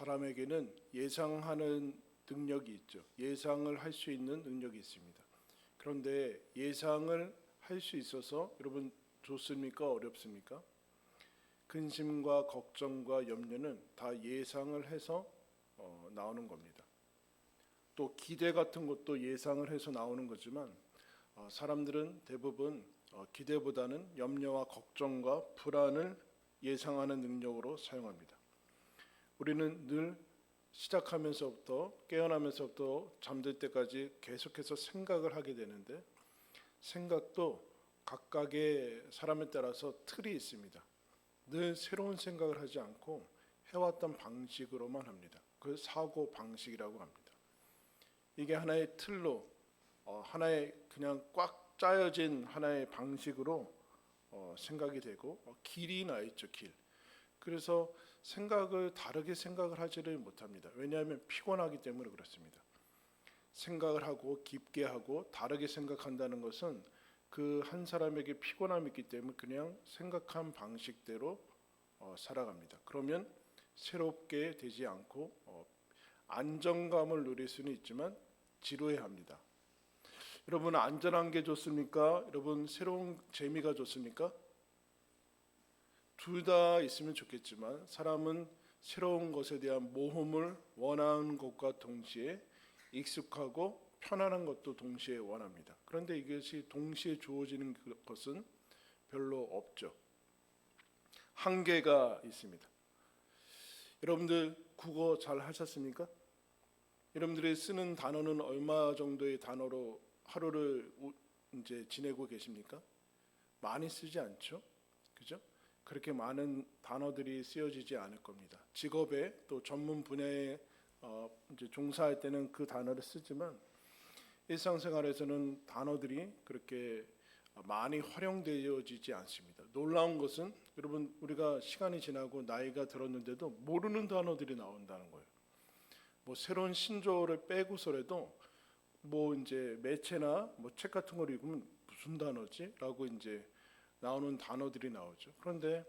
사람에게는 예상하는 능력이 있죠. 예상을 할 수 있는 능력이 있습니다. 그런데 예상을 할 수 있어서 여러분 좋습니까? 어렵습니까? 근심과 걱정과 염려는 다 예상을 해서 나오는 겁니다. 또 기대 같은 것도 예상을 해서 나오는 거지만 사람들은 대부분 기대보다는 염려와 걱정과 불안을 예상하는 능력으로 사용합니다. 우리는 늘 시작하면서부터 깨어나면서부터 잠들 때까지 계속해서 생각을 하게 되는데 생각도 각각의 사람에 따라서 틀이 있습니다. 늘 새로운 생각을 하지 않고 해왔던 방식으로만 합니다. 그걸 사고 방식이라고 합니다. 이게 하나의 틀로 하나의 그냥 꽉 짜여진 하나의 방식으로 생각이 되고 길이 나 있죠. 길. 그래서 생각을 다르게 생각을 하지를 못합니다. 왜냐하면 피곤하기 때문에 그렇습니다. 생각을 하고 깊게 하고 다르게 생각한다는 것은 그 한 사람에게 피곤함이 있기 때문에 그냥 생각한 방식대로 살아갑니다. 그러면 새롭게 되지 않고 안정감을 누릴 수는 있지만 지루해합니다. 여러분 안전한 게 좋습니까? 여러분 새로운 재미가 좋습니까? 둘 다 있으면 좋겠지만 사람은 새로운 것에 대한 모험을 원하는 것과 동시에 익숙하고 편안한 것도 동시에 원합니다. 그런데 이것이 동시에 주어지는 것은 별로 없죠. 한계가 있습니다. 여러분들 국어 잘 하셨습니까? 여러분들이 쓰는 단어는 얼마 정도의 단어로 하루를 이제 지내고 계십니까? 많이 쓰지 않죠? 그죠? 그렇게 많은 단어들이 쓰여지지 않을 겁니다. 직업에 또 전문 분야에 이제 종사할 때는 그 단어를 쓰지만 일상생활에서는 단어들이 그렇게 많이 활용되어지지 않습니다. 놀라운 것은 여러분 우리가 시간이 지나고 나이가 들었는데도 모르는 단어들이 나온다는 거예요. 뭐 새로운 신조어를 빼고서라도 뭐 이제 매체나 뭐 책 같은 걸 읽으면 무슨 단어지?라고 이제 나오는 단어들이 나오죠. 그런데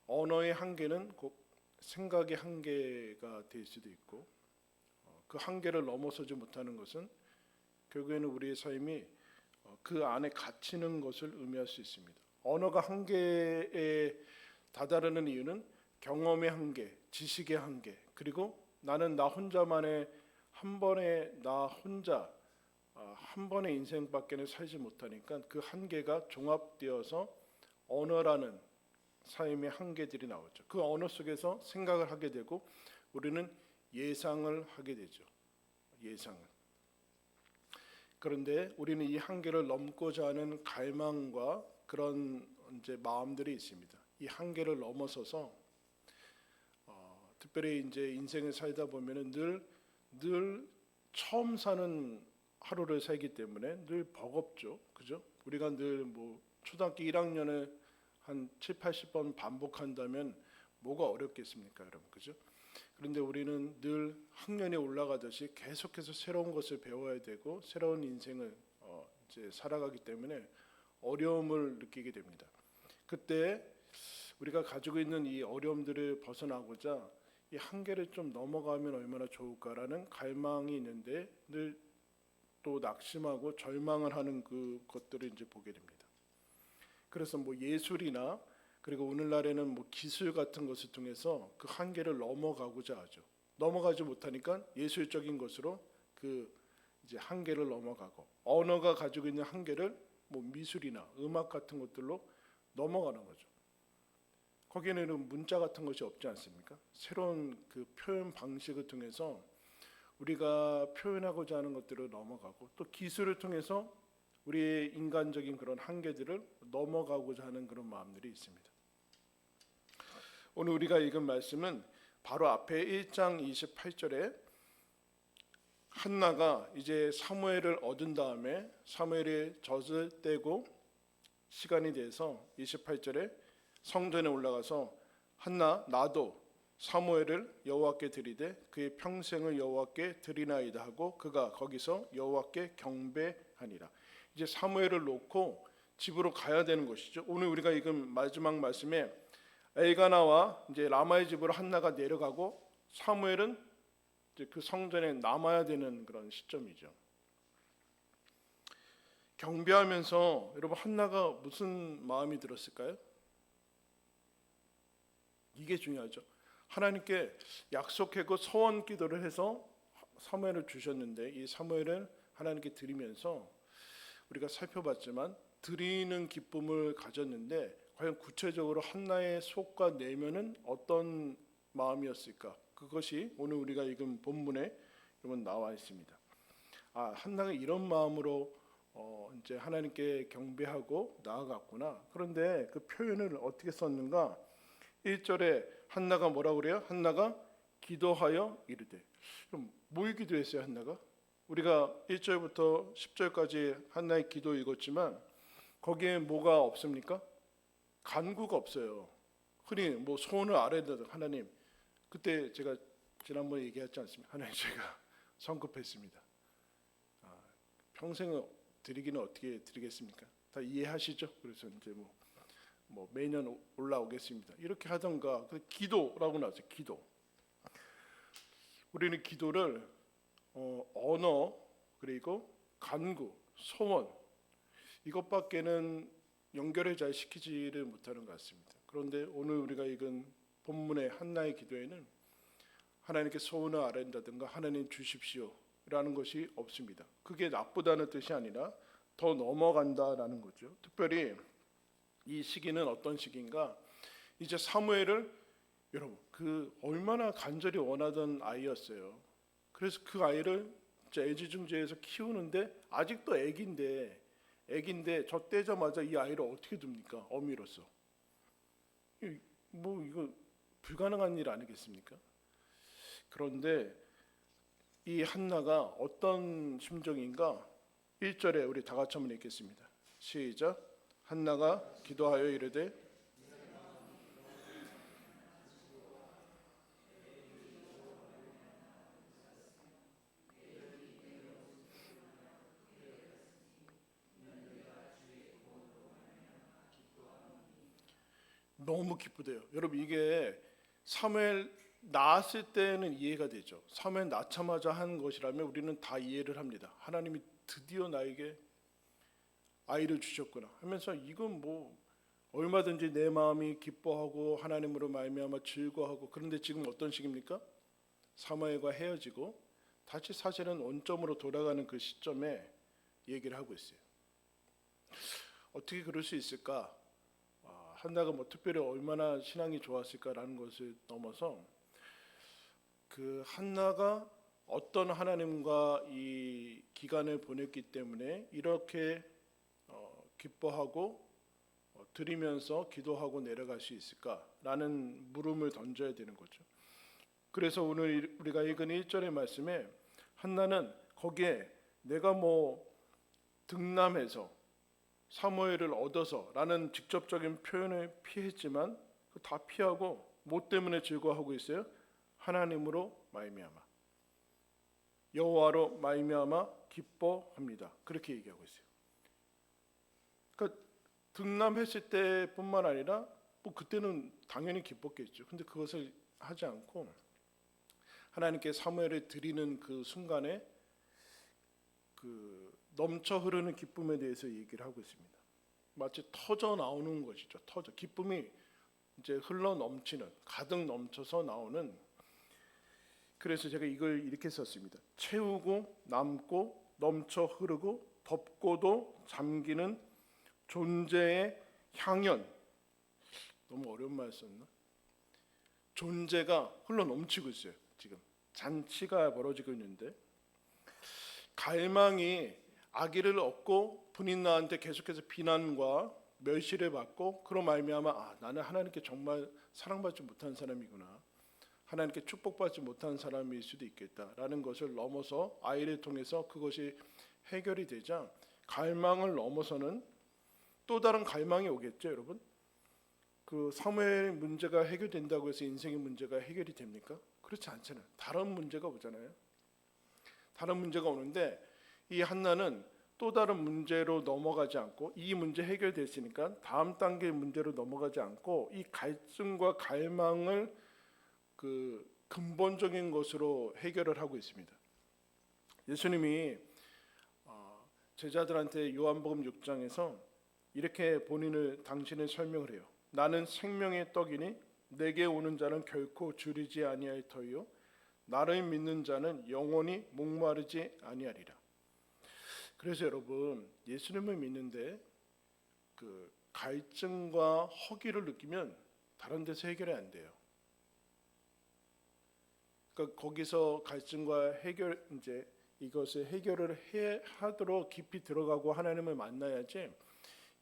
언어의 한계는 꼭 생각의 한계가 될 수도 있고 그 한계를 넘어서지 못하는 것은 결국에는 우리의 삶이 그 안에 갇히는 것을 의미할 수 있습니다. 언어가 한계에 다다르는 이유는 경험의 한계, 지식의 한계, 그리고 나는 나 혼자만의 한 번에 나 혼자 한 번의 인생밖에는 살지 못하니까 그 한계가 종합되어서 언어라는 삶의 한계들이 나오죠. 그 언어 속에서 생각을 하게 되고 우리는 예상을 하게 되죠. 예상을. 그런데 우리는 이 한계를 넘고자 하는 갈망과 그런 이제 마음들이 있습니다. 이 한계를 넘어서서 특별히 이제 인생을 살다 보면은 늘 처음 사는 하루를 살기 때문에 늘 버겁죠. 그죠? 우리가 늘 뭐 초등학교 1학년을 한 7, 80번 반복한다면 뭐가 어렵겠습니까, 여러분? 그죠? 그런데 우리는 늘 학년이 올라가듯이 계속해서 새로운 것을 배워야 되고 새로운 인생을 이제 살아가기 때문에 어려움을 느끼게 됩니다. 그때 우리가 가지고 있는 이 어려움들을 벗어나고자 이 한계를 좀 넘어가면 얼마나 좋을까라는 갈망이 있는데 늘 또 낙심하고 절망을 하는 그 것들을 이제 보게 됩니다. 그래서 뭐 예술이나 그리고 오늘날에는 뭐 기술 같은 것을 통해서 그 한계를 넘어가고자 하죠. 넘어가지 못하니까 예술적인 것으로 그 이제 한계를 넘어가고 언어가 가지고 있는 한계를 뭐 미술이나 음악 같은 것들로 넘어가는 거죠. 거기에는 문자 같은 것이 없지 않습니까? 새로운 그 표현 방식을 통해서 우리가 표현하고자 하는 것들을 넘어가고 또 기술을 통해서 우리의 인간적인 그런 한계들을 넘어가고자 하는 그런 마음들이 있습니다. 오늘 우리가 읽은 말씀은 바로 앞에 1장 28절에 한나가 이제 사무엘을 얻은 다음에 사무엘의 젖을 떼고 시간이 돼서 28절에 성전에 올라가서 한나 나도 사무엘을 여호와께 드리되 그의 평생을 여호와께 드리나이다 하고 그가 거기서 여호와께 경배하니라. 이제 사무엘을 놓고 집으로 가야 되는 것이죠. 오늘 우리가 읽은 마지막 말씀에 엘가나와 이제 라마의 집으로 한나가 내려가고 사무엘은 이제 그 성전에 남아야 되는 그런 시점이죠. 경배하면서 여러분 한나가 무슨 마음이 들었을까요? 이게 중요하죠. 하나님께 약속하고 소원 기도를 해서 사무엘을 주셨는데 이 사무엘을 하나님께 드리면서 우리가 살펴봤지만 드리는 기쁨을 가졌는데 과연 구체적으로 한나의 속과 내면은 어떤 마음이었을까? 그것이 오늘 우리가 읽은 본문에 여러분 나와 있습니다. 한나가 이런 마음으로 이제 하나님께 경배하고 나아갔구나. 그런데 그 표현을 어떻게 썼는가? 1절에 한나가 뭐라고 그래요? 한나가 기도하여 이르되. 그럼 뭘 기도했어요, 한나가? 우리가 1절부터 10절까지 한나의 기도 읽었지만 거기에 뭐가 없습니까? 간구가 없어요. 흔히 뭐 소원을 아뢰다 하나님, 그때 제가 지난번에 얘기했지 않습니까? 하나님 제가 성급했습니다. 평생을 드리기는 어떻게 드리겠습니까? 다 이해하시죠? 그래서 이제 뭐 매년 올라오겠습니다. 이렇게 하던가. 기도라고 나왔어요. 기도. 우리는 기도를 언어 그리고 간구, 소원 이것밖에는 연결을 잘 시키지를 못하는 것 같습니다. 그런데 오늘 우리가 읽은 본문의 한나의 기도에는 하나님께 소원을 아뢰다든가 하나님 주십시오 라는 것이 없습니다. 그게 나쁘다는 뜻이 아니라 더 넘어간다라는 거죠. 특별히 이 시기는 어떤 시기인가? 이제 사무엘을 여러분 그 얼마나 간절히 원하던 아이였어요. 그래서 그 아이를 애지중지해서 키우는데 아직도 애기인데 저 떼자마자 이 아이를 어떻게 둡니까? 어미로서. 이거 불가능한 일 아니겠습니까? 그런데 이 한나가 어떤 심정인가? 1절에 우리 다 같이 한번 읽겠습니다. 시작. 한나가 기도하여 이르되 너무 기쁘대요. 여러분 이게 사무엘 낳았을 때는 이해가 되죠. 사무엘 낳자마자 한 것이라면 우리는 다 이해를 합니다. 하나님이 드디어 나에게 아이를 주셨구나 하면서 이건 얼마든지 내 마음이 기뻐하고 하나님으로 말미암아 즐거워하고. 그런데 지금 어떤 시기입니까? 사무엘과 헤어지고 다시 사실은 원점으로 돌아가는 그 시점에 얘기를 하고 있어요. 어떻게 그럴 수 있을까? 한나가 특별히 얼마나 신앙이 좋았을까라는 것을 넘어서 그 한나가 어떤 하나님과 이 기간을 보냈기 때문에 이렇게 기뻐하고 드리면서 기도하고 내려갈 수 있을까라는 물음을 던져야 되는 거죠. 그래서 오늘 우리가 읽은 1절의 말씀에 한나는 거기에 내가 등남해서 사무엘을 얻어서라는 직접적인 표현을 피했지만 다 피하고 뭐 때문에 즐거워하고 있어요? 하나님으로 말미암아, 여호와로 말미암아 기뻐합니다. 그렇게 얘기하고 있어요. 그러니까 등남했을 때뿐만 아니라 그때는 당연히 기뻤겠죠. 근데 그것을 하지 않고 하나님께 사무엘을 드리는 그 순간에 그 넘쳐 흐르는 기쁨에 대해서 얘기를 하고 있습니다. 마치 터져 나오는 것이죠. 기쁨이 이제 흘러 넘치는, 가득 넘쳐서 나오는. 그래서 제가 이걸 이렇게 썼습니다. 채우고 남고 넘쳐 흐르고 덮고도 잠기는 존재의 향연. 너무 어려운 말 썼나? 존재가 흘러 넘치고 있어요. 지금 잔치가 벌어지고 있는데 갈망이 아기를 얻고 분인나한테 계속해서 비난과 멸시를 받고 그로 말미암아 나는 하나님께 정말 사랑받지 못한 사람이구나, 하나님께 축복받지 못한 사람일 수도 있겠다라는 것을 넘어서 아이를 통해서 그것이 해결이 되자 갈망을 넘어서는 또 다른 갈망이 오겠죠. 여러분, 그 사무엘 문제가 해결된다고 해서 인생의 문제가 해결이 됩니까? 그렇지 않잖아요. 다른 문제가 오잖아요. 다른 문제가 오는데 이 한나는 또 다른 문제로 넘어가지 않고 이 문제 해결됐으니까 다음 단계 문제로 넘어가지 않고 이 갈증과 갈망을 근본적인 것으로 해결을 하고 있습니다. 예수님이 제자들한테 요한복음 6장에서 이렇게 당신을 설명을 해요. 나는 생명의 떡이니 내게 오는 자는 결코 줄이지 아니할 터이요 나를 믿는 자는 영원히 목마르지 아니하리라. 그래서 여러분, 예수님을 믿는데 그 갈증과 허기를 느끼면 다른 데서 해결이 안 돼요. 그러니까 거기서 갈증과 이것을 해결을 하도록 깊이 들어가고 하나님을 만나야지,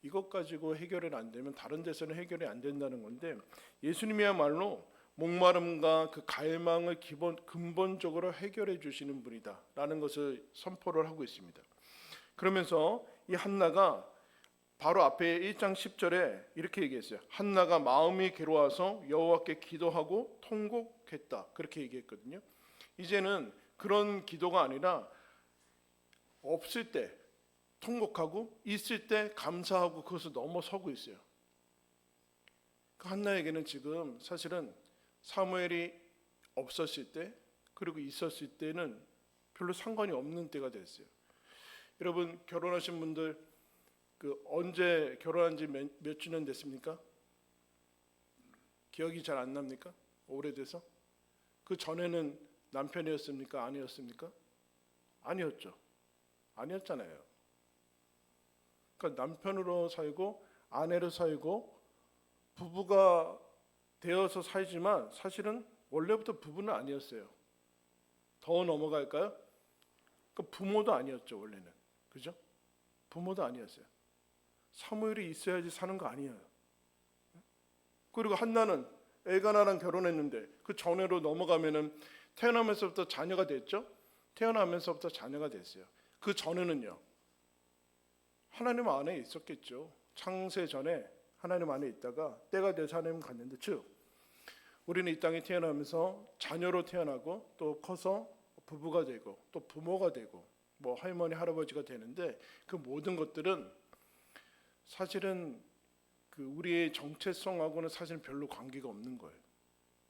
이것 가지고 해결을 안 되면 다른 데서는 해결이 안 된다는 건데, 예수님이야말로 목마름과 그 갈망을 근본적으로 해결해 주시는 분이다라는 것을 선포를 하고 있습니다. 그러면서 이 한나가 바로 앞에 1장 10절에 이렇게 얘기했어요. 한나가 마음이 괴로워서 여호와께 기도하고 통곡했다. 그렇게 얘기했거든요. 이제는 그런 기도가 아니라 없을 때 통곡하고 있을 때 감사하고 그것을 넘어서고 있어요. 그 한나에게는 지금 사실은 사무엘이 없었을 때 그리고 있었을 때는 별로 상관이 없는 때가 됐어요. 여러분, 결혼하신 분들 언제 결혼한 지 몇 주년 됐습니까? 기억이 잘 안 납니까? 오래돼서? 그 전에는 남편이었습니까? 아니었습니까? 아니었죠. 아니었잖아요. 그러니까 남편으로 살고 아내로 살고 부부가 되어서 살지만 사실은 원래부터 부부는 아니었어요. 더 넘어갈까요? 그러니까 부모도 아니었죠. 원래는. 그죠? 부모도 아니었어요. 사무엘이 있어야지 사는 거 아니에요. 그리고 한나는 엘가나랑 결혼했는데 그 전에로 넘어가면은 태어나면서부터 자녀가 됐죠. 태어나면서부터 자녀가 됐어요. 그 전에는요, 하나님 안에 있었겠죠. 창세 전에 하나님 안에 있다가 때가 돼서 하나님 갔는데, 즉 우리는 이 땅에 태어나면서 자녀로 태어나고 또 커서 부부가 되고 또 부모가 되고 뭐 할머니 할아버지가 되는데, 그 모든 것들은 사실은 그 우리의 정체성하고는 사실 별로 관계가 없는 거예요.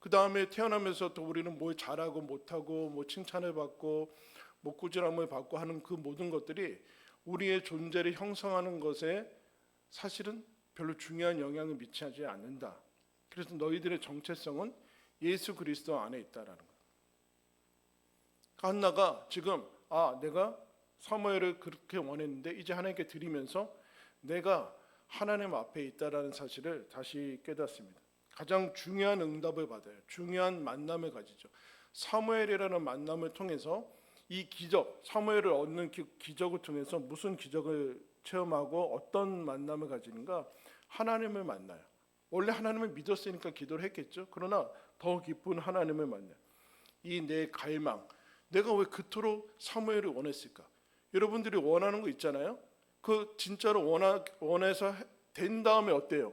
그 다음에 태어나면서 또 우리는 뭘 잘하고 못하고 뭐 칭찬을 받고 뭐 꾸지람을 받고 하는 그 모든 것들이 우리의 존재를 형성하는 것에 사실은 별로 중요한 영향을 미치지 않는다. 그래서 너희들의 정체성은 예수 그리스도 안에 있다라는 거예요. 한나가 지금 내가 사무엘을 그렇게 원했는데 이제 하나님께 드리면서 내가 하나님 앞에 있다라는 사실을 다시 깨닫습니다. 가장 중요한 응답을 받아요. 중요한 만남을 가지죠. 사무엘이라는 만남을 통해서 이 기적, 사무엘을 얻는 기적을 통해서 무슨 기적을 체험하고 어떤 만남을 가지는가? 하나님을 만나요. 원래 하나님을 믿었으니까 기도를 했겠죠. 그러나 더 깊은 하나님을 만나요. 이 내 갈망, 내가 왜 그토록 사무엘을 원했을까? 여러분들이 원하는 거 있잖아요. 그 진짜로 원해서 된 다음에 어때요?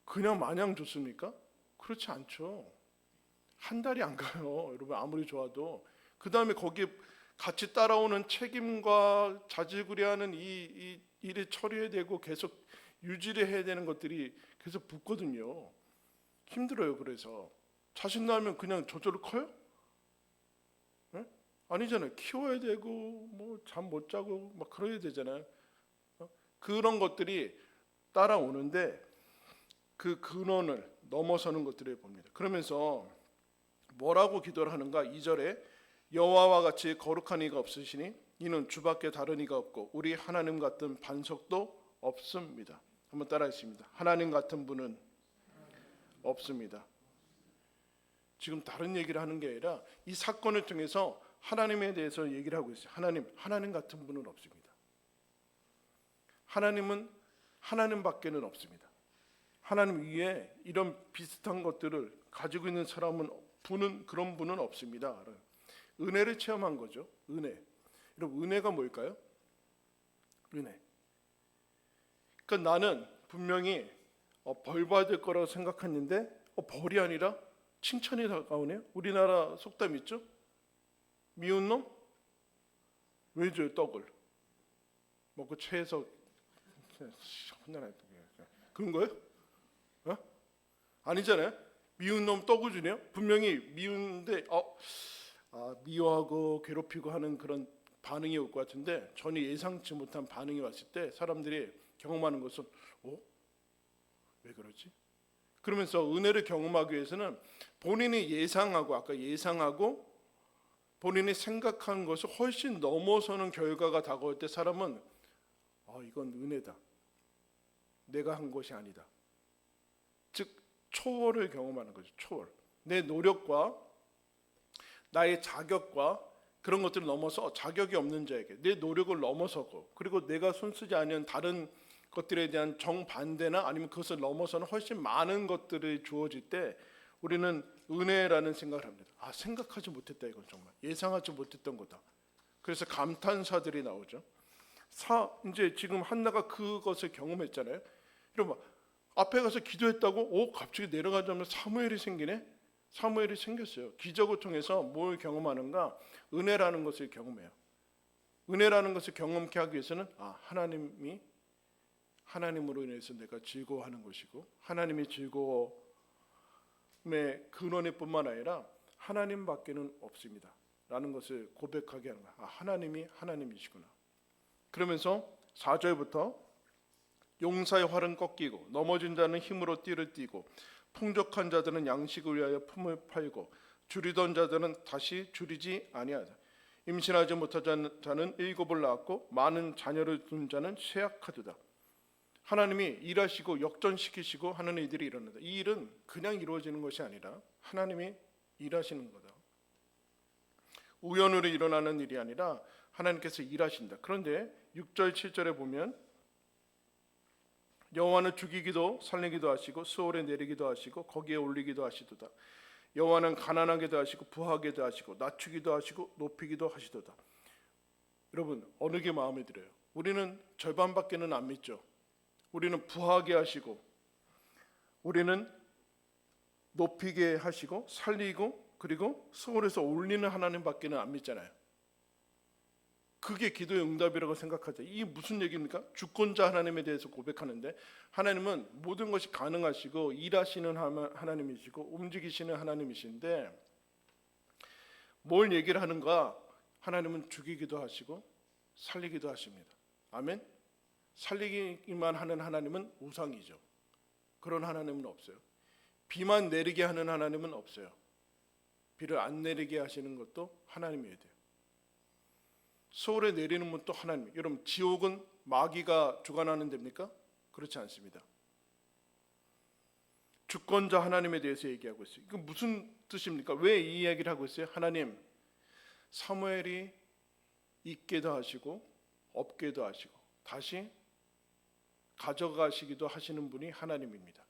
그냥 마냥 좋습니까? 그렇지 않죠. 한 달이 안 가요. 여러분, 아무리 좋아도. 그 다음에 거기에 같이 따라오는 책임과 자질구레하는 이 일을 처리해야 되고 계속 유지를 해야 되는 것들이 계속 붙거든요. 힘들어요. 그래서 자식 낳으면 그냥 저절로 커요? 네? 아니잖아요. 키워야 되고 뭐 잠 못 자고 막 그래야 되잖아요. 그런 것들이 따라오는데 그 근원을 넘어서는 것들을 봅니다. 그러면서 뭐라고 기도를 하는가? 2절에 여호와와 같이 거룩한 이가 없으시니 이는 주밖에 다른 이가 없고 우리 하나님 같은 반석도 없습니다. 한번 따라하겠습니다. 하나님 같은 분은 없습니다. 지금 다른 얘기를 하는 게 아니라 이 사건을 통해서 하나님에 대해서 얘기를 하고 있어요. 하나님 같은 분은 없습니다. 하나님은 하나님밖에는 없습니다. 하나님 위에 이런 비슷한 것들을 가지고 있는 그런 분은 없습니다. 은혜를 체험한 거죠. 은혜. 여러분, 은혜가 뭘까요? 은혜. 그러니까 나는 분명히 벌 받을 거라고 생각했는데 벌이 아니라 칭찬이 다가오네요. 우리나라 속담 있죠? 미운 놈 왜 줘요? 떡을 먹고 체해서 혼나라 그런 거예요? 아니잖아요. 미운 놈 떠구주네요. 분명히 미운데 미워하고 괴롭히고 하는 그런 반응이 올 것 같은데, 전혀 예상치 못한 반응이 왔을 때 사람들이 경험하는 것은 왜 그러지? 그러면서 은혜를 경험하기 위해서는 본인이 예상하고 본인이 생각한 것을 훨씬 넘어서는 결과가 다가올 때 사람은 이건 은혜다, 내가 한 것이 아니다, 즉 초월을 경험하는 거죠. 초월. 내 노력과 나의 자격과 그런 것들을 넘어서, 자격이 없는 자에게 내 노력을 넘어서고, 그리고 내가 손쓰지 않은 다른 것들에 대한 정반대나 아니면 그것을 넘어서는 훨씬 많은 것들이 주어질 때 우리는 은혜라는 생각을 합니다. 생각하지 못했다, 이건 정말 예상하지 못했던 거다. 그래서 감탄사들이 나오죠. 이제 지금 한나가 그것을 경험했잖아요. 여러분, 앞에 가서 기도했다고 갑자기 내려가자면 사무엘이 생기네. 사무엘이 생겼어요. 기적을 통해서 뭘 경험하는가? 은혜라는 것을 경험해요. 은혜라는 것을 경험케 하기 위해서는 하나님으로 인해서 내가 즐거워하는 것이고, 하나님이 즐거움의 근원일 뿐만 아니라 하나님밖에는 없습니다 라는 것을 고백하게 하는 거야. 하나님이 하나님이시구나. 그러면서 4절부터 용사의 활은 꺾이고 넘어진 자는 힘으로 띠를 띠고 풍족한 자들은 양식을 위하여 품을 팔고 줄이던 자들은 다시 줄이지 아니하다. 임신하지 못한 자는 7을 낳았고 많은 자녀를 둔 자는 쇠약하도다. 하나님이 일하시고 역전시키시고 하는 일들이 일어난다. 이 일은 그냥 이루어지는 것이 아니라 하나님이 일하시는 거다. 우연으로 일어나는 일이 아니라 하나님께서 일하신다. 그런데 6절 7절에 보면 여호와는 죽이기도 살리기도 하시고 수월에 내리기도 하시고 거기에 올리기도 하시도다. 여호와는 가난하게도 하시고 부하게도 하시고 낮추기도 하시고 높이기도 하시도다. 여러분, 어느 게 마음에 들어요? 우리는 절반밖에는 안 믿죠. 우리는 부하게 하시고, 우리는 높이게 하시고 살리고 그리고 수월에서 올리는 하나님밖에는 안 믿잖아요. 그게 기도의 응답이라고 생각하죠. 이게 무슨 얘기입니까? 주권자 하나님에 대해서 고백하는데, 하나님은 모든 것이 가능하시고 일하시는 하나님이시고 움직이시는 하나님이신데 뭘 얘기를 하는가? 하나님은 죽이기도 하시고 살리기도 하십니다. 아멘. 살리기만 하는 하나님은 우상이죠. 그런 하나님은 없어요. 비만 내리게 하는 하나님은 없어요. 비를 안 내리게 하시는 것도 하나님이어야 돼요. 소울에 내리는 분도 하나님. 여러분, 지옥은 마귀가 주관하는 데입니까? 그렇지 않습니다. 주권자 하나님에 대해서 얘기하고 있어요. 이건 무슨 뜻입니까? 왜 이 이야기를 하고 있어요? 하나님, 사무엘이 있게도 하시고 없게도 하시고 다시 가져가시기도 하시는 분이 하나님입니다.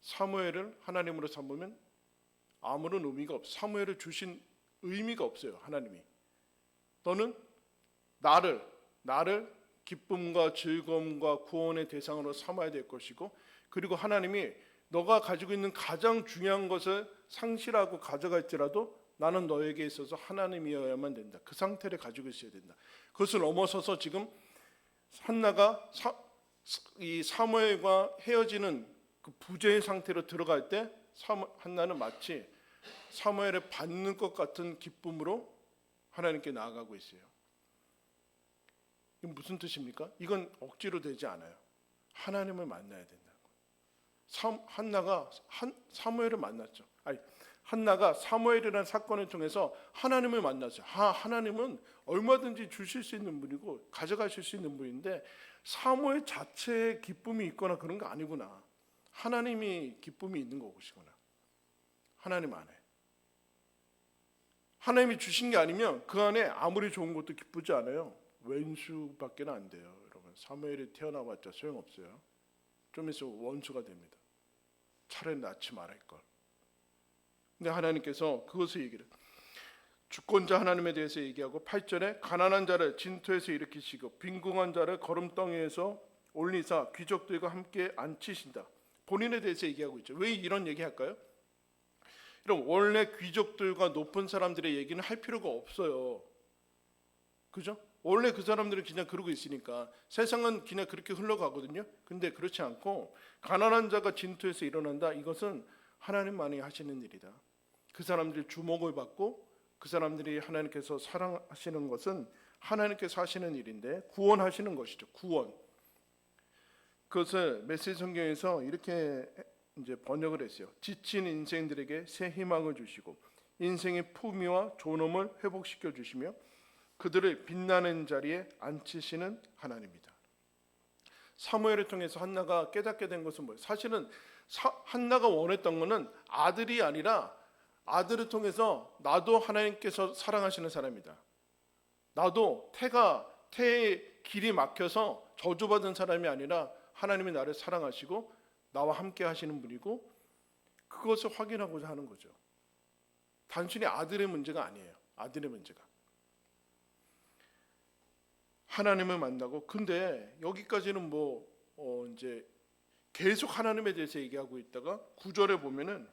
사무엘을 하나님으로 삼으면 아무런 의미가 없어요. 사무엘을 주신 의미가 없어요. 하나님이 너는 나를 기쁨과 즐거움과 구원의 대상으로 삼아야 될 것이고, 그리고 하나님이 너가 가지고 있는 가장 중요한 것을 상실하고 가져갈지라도 나는 너에게 있어서 하나님이어야만 된다. 그 상태를 가지고 있어야 된다. 그것을 넘어서서 지금 한나가 이 사무엘과 헤어지는 그 부재의 상태로 들어갈 때 한나는 마치 사무엘을 받는 것 같은 기쁨으로 하나님께 나아가고 있어요. 이건 무슨 뜻입니까? 이건 억지로 되지 않아요. 하나님을 만나야 된다는 거예요. 한나가 사무엘을 만났죠. 한나가 사무엘이라는 사건을 통해서 하나님을 만났어요. 하나님은 얼마든지 주실 수 있는 분이고 가져가실 수 있는 분인데 사무엘 자체에 기쁨이 있거나 그런 거 아니구나. 하나님이 기쁨이 있는 것이구나. 하나님 안에. 하나님이 주신 게 아니면 그 안에 아무리 좋은 것도 기쁘지 않아요. 왼수밖에 안 돼요. 여러분, 사무엘이 태어나봤자 소용없어요. 좀 있으면 원수가 됩니다. 차라리 낳지 말할 걸. 근데 하나님께서 그것을 얘기를 주권자 하나님에 대해서 얘기하고 8절에 가난한 자를 진토에서 일으키시고 빈궁한 자를 거름덩이에서 올리사 귀족들과 함께 앉히신다. 본인에 대해서 얘기하고 있죠. 왜 이런 얘기할까요? 여러분, 원래 귀족들과 높은 사람들의 얘기는 할 필요가 없어요. 그죠? 원래 그 사람들은 그냥 그러고 있으니까 세상은 그냥 그렇게 흘러가거든요. 근데 그렇지 않고 가난한 자가 진토에서 일어난다. 이것은 하나님만이 하시는 일이다. 그 사람들이 주목을 받고 그 사람들이 하나님께서 사랑하시는 것은 하나님께서 하시는 일인데 구원하시는 것이죠. 구원. 그것을 메시지 성경에서 이렇게 이제 번역을 했어요. 지친 인생들에게 새 희망을 주시고 인생의 품위와 존엄을 회복시켜 주시며 그들을 빛나는 자리에 앉히시는 하나님이다. 사무엘을 통해서 한나가 깨닫게 된 것은 뭐예요? 사실은 한나가 원했던 것은 아들이 아니라 아들을 통해서 나도 하나님께서 사랑하시는 사람이다. 나도 태의 길이 막혀서 저주받은 사람이 아니라 하나님이 나를 사랑하시고 나와 함께 하시는 분이고 그것을 확인하고자 하는 거죠. 단순히 아들의 문제가 아니에요. 아들의 문제가. 하나님을 만나고 근데 여기까지는 이제 계속 하나님에 대해서 얘기하고 있다가 9절에 보면은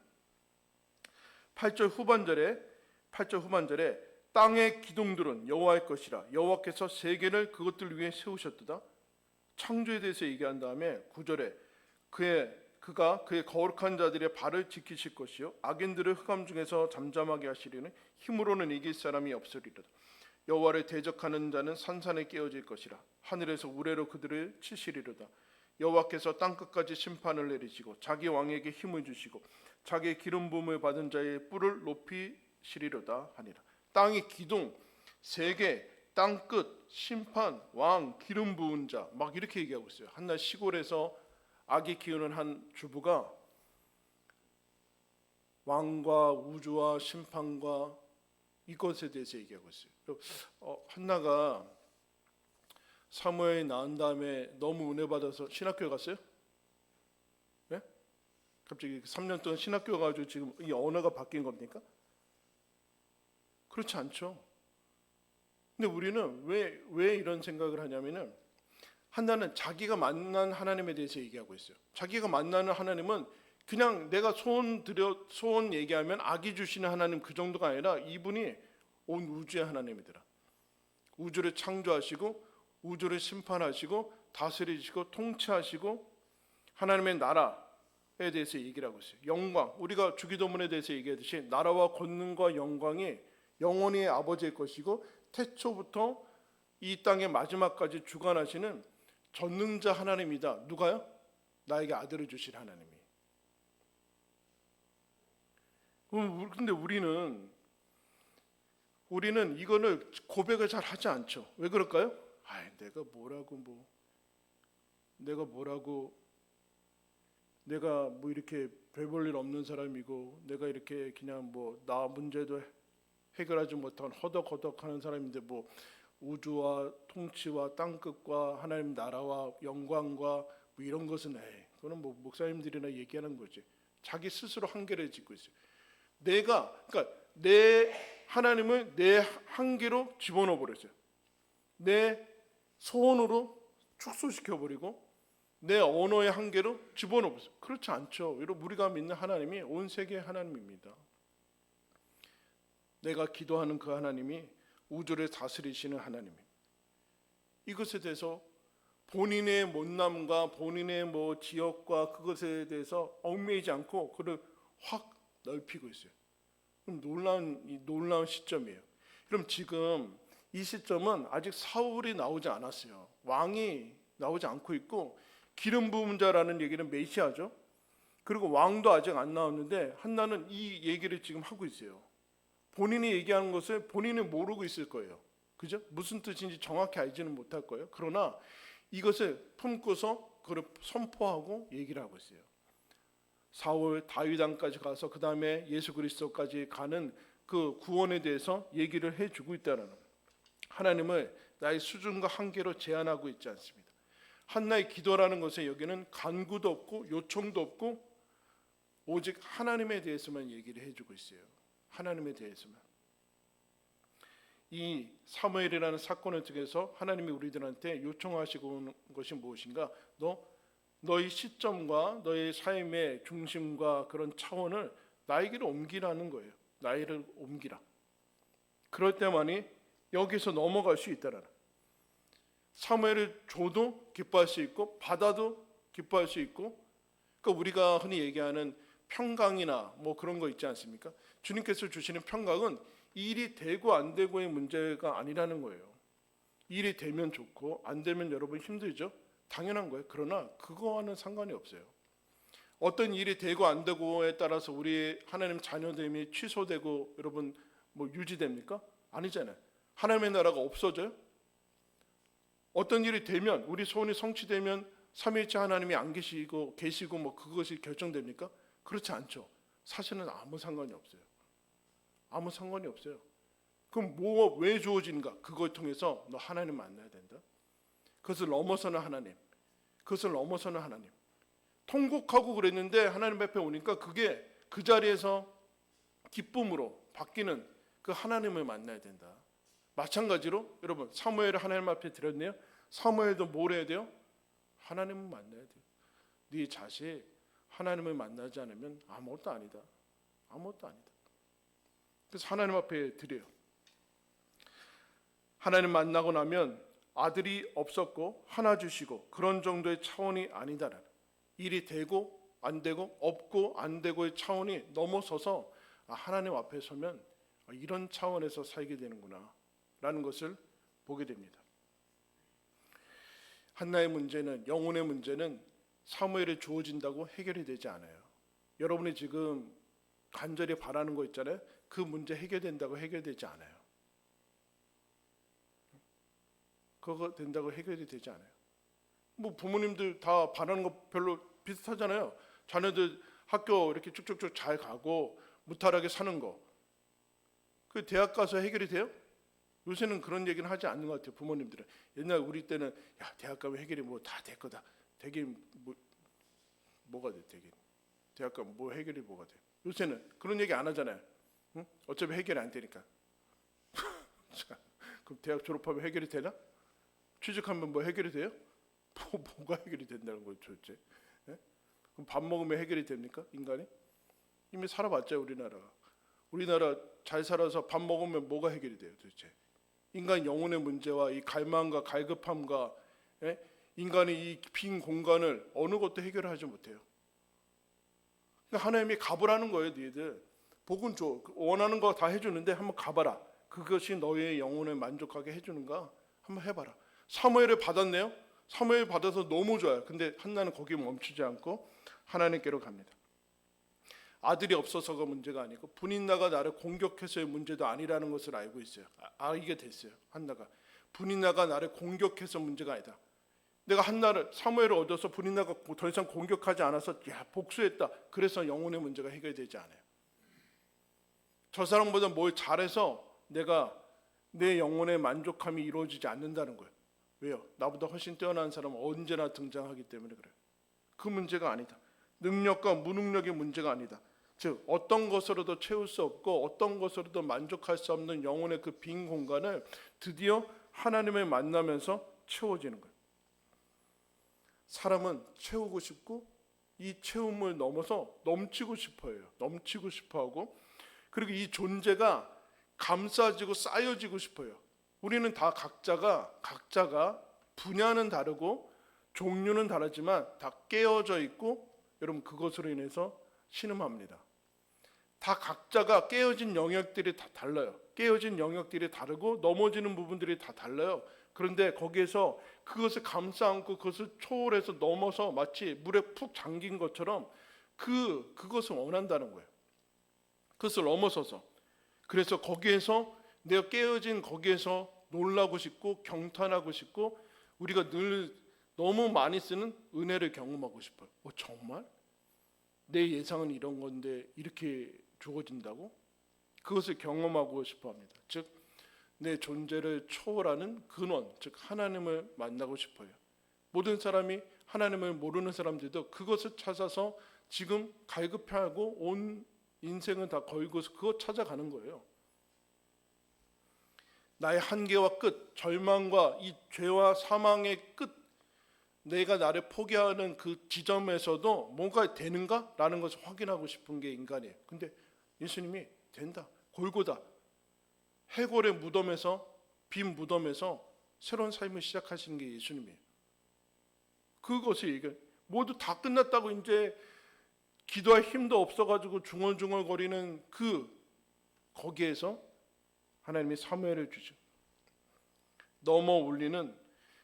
8절 후반절에 땅의 기둥들은 여호와의 것이라 여호와께서 세계를 그것들 위해 세우셨도다. 창조에 대해서 얘기한 다음에 9절에 그가 그의 거룩한 자들의 발을 지키실 것이요 악인들을 흑암 중에서 잠잠하게 하시리니 힘으로는 이길 사람이 없으리로다. 여호와를 대적하는 자는 산산에 깨어질 것이라 하늘에서 우레로 그들을 치시리로다. 여호와께서 땅끝까지 심판을 내리시고 자기 왕에게 힘을 주시고 자기의 기름 부음을 받은 자의 뿔을 높이시리로다 하니라. 땅의 기둥, 세계, 땅끝, 심판, 왕, 기름 부은 자 막 이렇게 얘기하고 있어요. 한날 시골에서 아기 키우는 한 주부가 왕과 우주와 심판과 이것에 대해서 얘기하고 있어요. 한나가 사무엘이 낳은 다음에 너무 은혜 받아서 신학교에 갔어요? 네? 갑자기 3년 동안 신학교 가지고 지금 이 언어가 바뀐 겁니까? 그렇지 않죠. 근데 우리는 왜 이런 생각을 하냐면은 한나는 자기가 만난 하나님에 대해서 얘기하고 있어요. 자기가 만나는 하나님은 그냥 내가 소원 얘기하면 아기 주시는 하나님 그 정도가 아니라 이분이 온 우주의 하나님이더라. 우주를 창조하시고 우주를 심판하시고 다스리시고 통치하시고 하나님의 나라에 대해서 얘기를 하고 있어요. 영광, 우리가 주기도문에 대해서 얘기하듯이 나라와 권능과 영광이 영원히 아버지의 것이고 태초부터 이 땅의 마지막까지 주관하시는 전능자 하나님이다. 누가요? 나에게 아들을 주실 하나님이. 근데 우리는 이거를 고백을 잘 하지 않죠. 왜 그럴까요? 내가 이렇게 별 볼 일 없는 사람이고 내가 이렇게 그냥 나 문제도 해결하지 못한 허덕허덕하는 사람인데 우주와 통치와 땅끝과 하나님 나라와 영광과 이런 것은 그거는 목사님들이나 얘기하는 거지. 자기 스스로 한계를 짓고 있어요. 그러니까 내 하나님을 내 한계로 집어넣어 버렸어요. 내 소원으로 축소시켜 버리고 내 언어의 한계로 집어넣어 버렸어요. 그렇지 않죠. 우리가 믿는 하나님이 온 세계의 하나님입니다. 내가 기도하는 그 하나님이 우주를 다스리시는 하나님입니다. 이것에 대해서 본인의 못남과 본인의 지역과 그것에 대해서 얽매이지 않고 그를 확 넓히고 있어요. 그럼 놀라운 시점이에요. 그럼 지금 이 시점은 아직 사울이 나오지 않았어요. 왕이 나오지 않고 있고 기름 부은 자라는 얘기는 메시아죠. 그리고 왕도 아직 안 나왔는데 한나는 이 얘기를 지금 하고 있어요. 본인이 얘기하는 것을 본인은 모르고 있을 거예요. 그죠? 무슨 뜻인지 정확히 알지는 못할 거예요. 그러나 이것을 품고서 그걸 선포하고 얘기를 하고 있어요. 사울 다윗 왕까지 가서 그 다음에 예수 그리스도까지 가는 그 구원에 대해서 얘기를 해주고 있다는 거예요. 하나님을 나의 수준과 한계로 제한하고 있지 않습니다. 한나의 기도라는 것에 여기는 간구도 없고 요청도 없고 오직 하나님에 대해서만 얘기를 해주고 있어요. 하나님에 대해서만. 이 사무엘이라는 사건을 통해서 하나님이 우리들한테 요청하시고 오는 것이 무엇인가? 너의 시점과 너의 삶의 중심과 그런 차원을 나에게로 옮기라는 거예요. 나를 옮기라. 그럴 때만이 여기서 넘어갈 수 있다라는. 사무엘을 줘도 기뻐할 수 있고 받아도 기뻐할 수 있고, 그러니까 우리가 흔히 얘기하는 평강이나 뭐 그런 거 있지 않습니까? 주님께서 주시는 평강은 일이 되고 안 되고의 문제가 아니라는 거예요. 일이 되면 좋고 안 되면 여러분 힘들죠? 당연한 거예요. 그러나 그거와는 상관이 없어요. 어떤 일이 되고 안 되고에 따라서 우리 하나님 자녀됨이 취소되고 여러분 뭐 유지됩니까? 아니잖아요. 하나님의 나라가 없어져요? 어떤 일이 되면 우리 소원이 성취되면 삼위일체 하나님이 안 계시고 뭐 그것이 결정됩니까? 그렇지 않죠. 사실은 아무 상관이 없어요. 아무 상관이 없어요. 그럼 왜 주어진가? 그걸 통해서 너 하나님 만나야 된다. 그것을 넘어서는 하나님. 그것을 넘어서는 하나님. 통곡하고 그랬는데 하나님 앞에 오니까 그게 그 자리에서 기쁨으로 바뀌는 그 하나님을 만나야 된다. 마찬가지로 여러분 사무엘을 하나님 앞에 드렸네요. 사무엘도 뭘 해야 돼요? 하나님을 만나야 돼요. 네 자식 하나님을 만나지 않으면 아무것도 아니다. 아무것도 아니다. 그래서 하나님 앞에 드려요. 하나님 만나고 나면 아들이 없었고 하나 주시고 그런 정도의 차원이 아니다라는, 일이 되고 안 되고 없고 안 되고의 차원이 넘어서서 하나님 앞에 서면 이런 차원에서 살게 되는구나 라는 것을 보게 됩니다. 한나의 문제는, 영혼의 문제는 사무엘에 주어진다고 해결이 되지 않아요. 여러분이 지금 간절히 바라는 거 있잖아요. 그 문제 해결된다고 해결되지 않아요. 그거 된다고 해결이 되지 않아요. 뭐 부모님들 다 바라는 거 별로 비슷하잖아요. 자녀들 학교 이렇게 쭉쭉쭉 잘 가고 무탈하게 사는 거. 그 대학 가서 해결이 돼요? 요새는 그런 얘기는 하지 않는 것 같아요. 부모님들은. 옛날 우리 때는 야 대학 가면 해결이 뭐 다 될 거다. 되긴 뭐가 돼 되긴. 대학 가면 뭐 해결이 뭐가 돼. 요새는 그런 얘기 안 하잖아요. 응? 어차피 해결이 안 되니까. 그럼 대학 졸업하면 해결이 되나? 취직하면 뭐 해결이 돼요? 뭐가 해결이 된다는 거예요 도대체? 예? 그럼 밥 먹으면 해결이 됩니까? 인간이? 이미 살아봤죠 우리나라가. 우리나라 잘 살아서 밥 먹으면 뭐가 해결이 돼요 도대체? 인간 영혼의 문제와 이 갈망과 갈급함과 인간의 이 빈 공간을 어느 것도 해결하지 못해요. 그러니까 하나님이 가보라는 거예요. 너희들 복은 줘. 원하는 거 다 해주는데 한번 가봐라. 그것이 너의 영혼을 만족하게 해주는가? 한번 해봐라. 사무엘을 받았네요. 사무엘 받아서 너무 좋아요. 근데 한나는 거기에 멈추지 않고 하나님께로 갑니다. 아들이 없어서가 문제가 아니고 분인나가 나를 공격해서의 문제도 아니라는 것을 알고 있어요. 알게 됐어요. 한나가 분인나가 나를 공격해서 문제가 아니다. 내가 한나를 사무엘을 얻어서 분인나가 더 이상 공격하지 않아서 복수했다. 그래서 영혼의 문제가 해결되지 않아요. 저 사람보다 뭘 잘해서 내가 내 영혼의 만족함이 이루어지지 않는다는 거예요. 왜요? 나보다 훨씬 뛰어난 사람은 언제나 등장하기 때문에 그래요. 그 문제가 아니다. 능력과 무능력의 문제가 아니다. 즉 어떤 것으로도 채울 수 없고 어떤 것으로도 만족할 수 없는 영혼의 그 빈 공간을 드디어 하나님을 만나면서 채워지는 거예요. 사람은 채우고 싶고 이 채움을 넘어서 넘치고 싶어해요. 넘치고 싶어하고 그리고 이 존재가 감싸지고 쌓여지고 싶어요. 우리는 다 각자가 분야는 다르고 종류는 다르지만 다 깨어져 있고 여러분 그것으로 인해서 신음합니다. 다 각자가 깨어진 영역들이 다 달라요. 깨어진 영역들이 다르고 넘어지는 부분들이 다 달라요. 그런데 거기에서 그것을 감싸 안고 그것을 초월해서 넘어서 마치 물에 푹 잠긴 것처럼 그것을 원한다는 거예요. 그것을 넘어서서. 그래서 거기에서 내가 깨어진 거기에서 놀라고 싶고 경탄하고 싶고 우리가 늘 너무 많이 쓰는 은혜를 경험하고 싶어요. 정말? 내 예상은 이런 건데 이렇게 주어진다고? 그것을 경험하고 싶어 합니다. 즉 내 존재를 초월하는 근원, 즉 하나님을 만나고 싶어요. 모든 사람이 하나님을 모르는 사람들도 그것을 찾아서 지금 갈급해하고 온 인생을 다 걸고서 그것 찾아가는 거예요. 나의 한계와 끝, 절망과 이 죄와 사망의 끝, 내가 나를 포기하는 그 지점에서도 뭔가 되는가라는 것을 확인하고 싶은 게 인간이에요. 근데 예수님이 된다. 골고다. 해골의 무덤에서 빈 무덤에서 새로운 삶을 시작하시는 게 예수님이에요. 그것이 이게 모두 다 끝났다고 이제 기도할 힘도 없어가지고 중얼중얼거리는 거기에서 하나님이 사무엘을 주죠. 넘어 울리는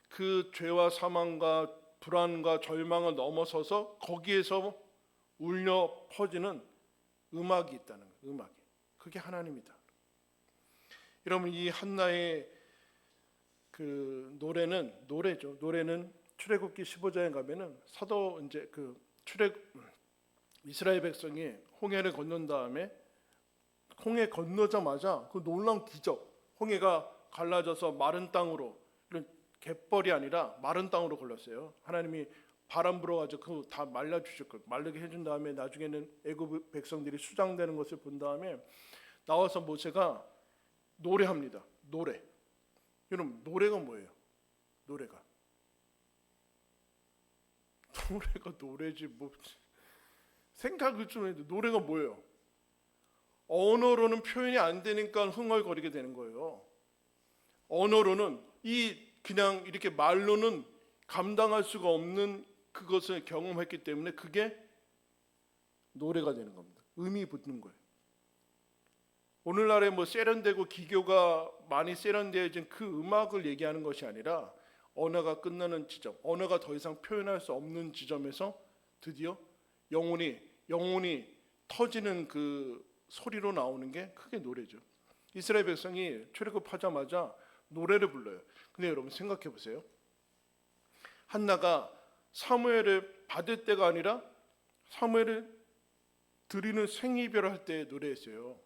그 죄와 사망과 불안과 절망을 넘어서서 거기에서 울려 퍼지는 음악이 있다는 거예요. 음악이. 그게 하나님이다. 여러분, 이 한나의 그 노래죠. 노래는 출애굽기 15장에 가면은 이스라엘 백성이 홍해를 건넌 다음에 홍해 건너자마자 그 놀라운 기적, 홍해가 갈라져서 마른 땅으로, 이런 갯벌이 아니라 마른 땅으로 걸렸어요. 하나님이 바람 불어가지고 그거 다 말라주실 거예요. 마르게 해준 다음에 나중에는 애굽 백성들이 수장되는 것을 본 다음에 나와서 모세가 노래합니다. 노래. 여러분, 노래가 뭐예요? 노래가 노래지 뭐. 생각을 좀 해도 노래가 뭐예요? 언어로는 표현이 안 되니까 흥얼거리게 되는 거예요. 언어로는 그냥 이렇게 말로는 감당할 수가 없는 그것을 경험했기 때문에 그게 노래가 되는 겁니다. 음이 붙는 거예요. 오늘날에 뭐 세련되고 기교가 많이 세련되어진 그 음악을 얘기하는 것이 아니라 언어가 끝나는 지점, 언어가 더 이상 표현할 수 없는 지점에서 드디어 영혼이 터지는 그 소리로 나오는 게 그게 노래죠. 이스라엘 백성이 출애굽하자마자 노래를 불러요. 근데 여러분 생각해 보세요. 한나가 사무엘을 받을 때가 아니라 사무엘을 드리는 생이별을 할 때 노래했어요.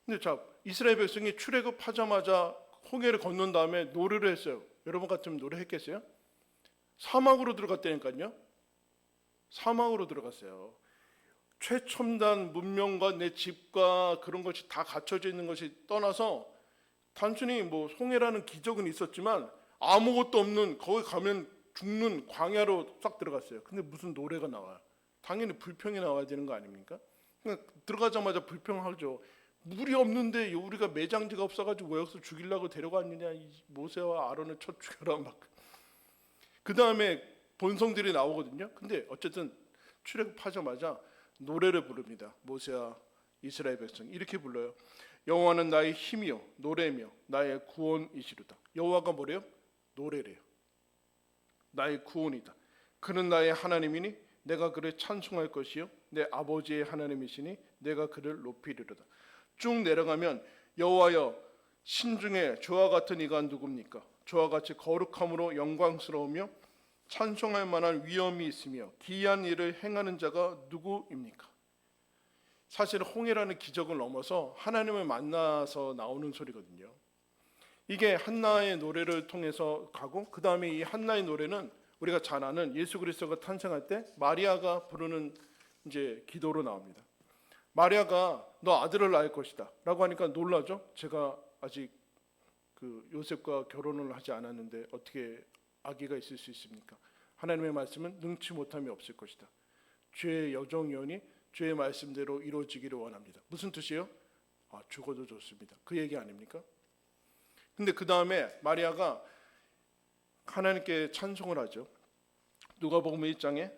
근데 이스라엘 백성이 출애굽하자마자 홍해를 건넌 다음에 노래를 했어요. 여러분 같으면 노래했겠어요? 사막으로 들어갔다니까요. 사막으로 들어갔어요. 최첨단 문명과 내 집과 그런 것이 다 갖춰져 있는 것이 떠나서 단순히 뭐 홍해라는 기적은 있었지만 아무것도 없는, 거기 가면 죽는 광야로 싹 들어갔어요. 근데 무슨 노래가 나와요? 당연히 불평이 나와야 되는 거 아닙니까? 그냥 들어가자마자 불평하죠. 물이 없는데 우리가 매장지가 없어가지고 왜 여기서 죽이려고 데려갔느냐, 모세와 아론을 쳐 죽여라 막. 그 다음에 본성들이 나오거든요. 근데 어쨌든 출애굽하자마자 노래를 부릅니다. 모세와 이스라엘 백성 이렇게 불러요. 여호와는 나의 힘이요 노래며 나의 구원이시로다. 여호와가 뭐래요? 노래래요. 나의 구원이다. 그는 나의 하나님이니 내가 그를 찬송할 것이요 내 아버지의 하나님이시니 내가 그를 높이리로다. 쭉 내려가면 여호와여 신중에 저와 같은 이가 누굽니까? 저와 같이 거룩함으로 영광스러우며 찬송할 만한 위엄이 있으며 기이한 일을 행하는 자가 누구입니까? 사실 홍해라는 기적을 넘어서 하나님을 만나서 나오는 소리거든요. 이게 한나의 노래를 통해서 가고, 그 다음에 이 한나의 노래는 우리가 잘 아는 예수 그리스도가 탄생할 때 마리아가 부르는 이제 기도로 나옵니다. 마리아가 너 아들을 낳을 것이다 라고 하니까 놀라죠. 제가 아직 그 요셉과 결혼을 하지 않았는데 어떻게 아기가 있을 수 있습니까? 하나님의 말씀은 능치 못함이 없을 것이다. 죄의 여정연이 죄의 말씀대로 이루어지기를 원합니다. 무슨 뜻이에요? 죽어도 좋습니다. 그 얘기 아닙니까? 근데 그 다음에 마리아가 하나님께 찬송을 하죠. 누가복음 1장에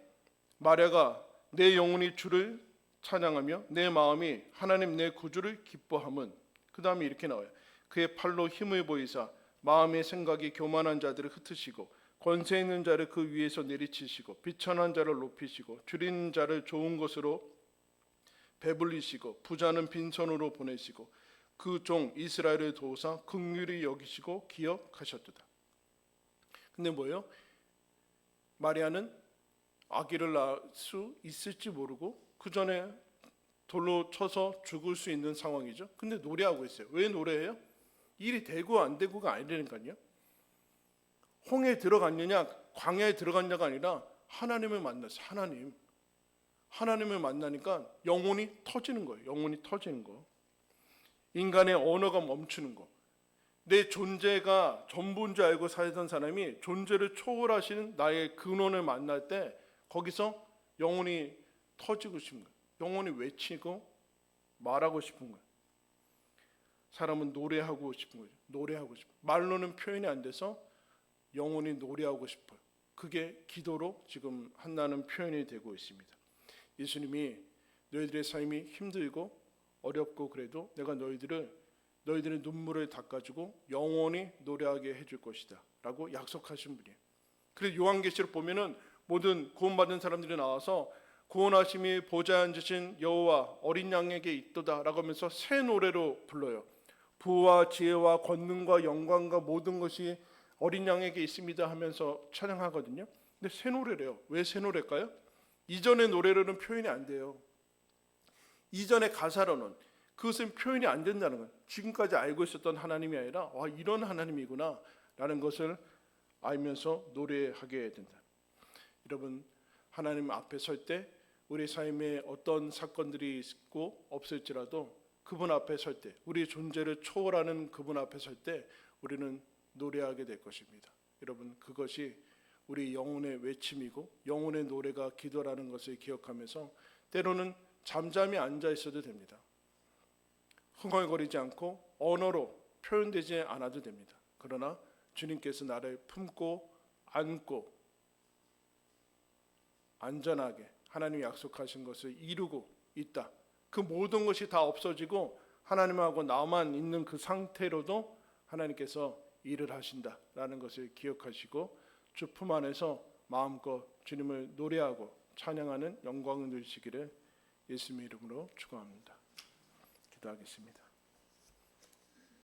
마리아가 내 영혼이 주를 찬양하며 내 마음이 하나님 내 구주를 기뻐함은, 그 다음에 이렇게 나와요. 그의 팔로 힘을 보이사 마음의 생각이 교만한 자들을 흩으시고 권세 있는 자를 그 위에서 내리치시고 비천한 자를 높이시고 줄인 자를 좋은 것으로 배불리시고 부자는 빈손으로 보내시고 그 종 이스라엘을 도우사 긍휼히 여기시고 기억하셨도다. 근데 뭐예요? 마리아는 아기를 낳을 수 있을지 모르고 그 전에 돌로 쳐서 죽을 수 있는 상황이죠. 근데 노래하고 있어요. 왜 노래해요? 일이 되고 안 되고가 아니라니까요. 홍해에 들어갔느냐 광야에 들어갔냐가 아니라 하나님을 만났어요. 하나님을 만나니까 영혼이 터지는 거예요. 영혼이 터지는 거. 인간의 언어가 멈추는 거. 내 존재가 전부인 줄 알고 살던 사람이 존재를 초월하시는 나의 근원을 만날 때 거기서 영혼이 터지고 싶은 거예요. 영혼이 외치고 말하고 싶은 거예요. 사람은 노래하고 싶은 거죠. 노래하고 싶어요. 말로는 표현이 안 돼서 영혼이 노래하고 싶어요. 그게 기도로 지금 한나는 표현이 되고 있습니다. 예수님이 너희들의 삶이 힘들고 어렵고 그래도 내가 너희들의 눈물을 닦아주고 영원히 노래하게 해줄 것이다 라고 약속하신 분이에요. 그래서 요한계시록 보면은 모든 구원받은 사람들이 나와서 구원하심이 보좌에 앉으신 여호와 어린 양에게 있도다 라고 하면서 새 노래로 불러요. 부와 지혜와 권능과 영광과 모든 것이 어린 양에게 있습니다 하면서 찬양하거든요. 근데 새 노래래요. 왜 새 노래일까요? 이전의 노래로는 표현이 안 돼요. 이전의 가사로는 그것은 표현이 안 된다는 거예요. 지금까지 알고 있었던 하나님이 아니라 와, 이런 하나님이구나 라는 것을 알면서 노래하게 된다. 여러분, 하나님 앞에 설 때 우리 삶에 어떤 사건들이 있고 없을지라도 그분 앞에 설 때, 우리의 존재를 초월하는 그분 앞에 설 때 우리는 노래하게 될 것입니다. 여러분, 그것이 우리 영혼의 외침이고 영혼의 노래가 기도라는 것을 기억하면서 때로는 잠잠히 앉아 있어도 됩니다. 흥얼거리지 않고 언어로 표현되지 않아도 됩니다. 그러나 주님께서 나를 품고 안고 안전하게 하나님이 약속하신 것을 이루고 있다. 그 모든 것이 다 없어지고 하나님하고 나만 있는 그 상태로도 하나님께서 일을 하신다라는 것을 기억하시고 주 품 안에서 마음껏 주님을 노래하고 찬양하는 영광을 누리시기를 예수님의 이름으로 축원합니다. 기도하겠습니다.